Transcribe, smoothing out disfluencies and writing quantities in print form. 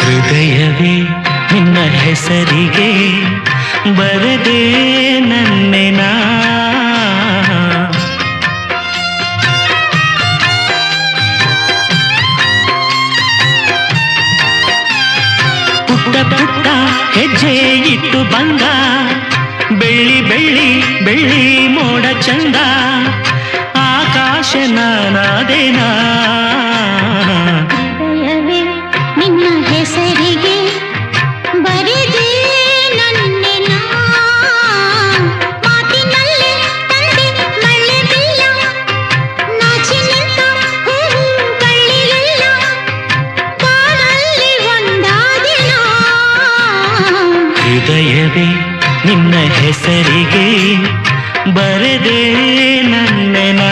ಹೃದಯವೇ ನಿನ್ನ ಹೆಸರಿಗೆ ಬರದೆ ನನ್ನೆನ ಪುಟ್ಟ ಪುಟ್ಟ ಹೆಜ್ಜೆ ಇಟ್ಟು ಬಂದ ಬೆಳ್ಳಿ ಬೆಳ್ಳಿ ಬೆಳ್ಳಿ ಮೋಡ ಚಂದ ಆಕಾಶ ನಾನಾದೇನಾ ನಿನ್ನ ಹೆಸರಿಗೆ ಬರೆದೆ ನನ್ನೆನ ಮಾತಿನಲ್ಲಿ ತಂದೆ ಮಳ್ಳೆ ಬಿಲ್ಲ ನಾಚಿ ನಿಂತ ಹೂವು ಬಳ್ಳಿಯೆಲ್ಲ ಕಾರಲ್ಲಿ ಒಂದಾದಿನ ಹೃದಯವೇ ನಿನ್ನ ಹೆಸರಿಗೆ ಬರದೆ ನನ್ನೆನ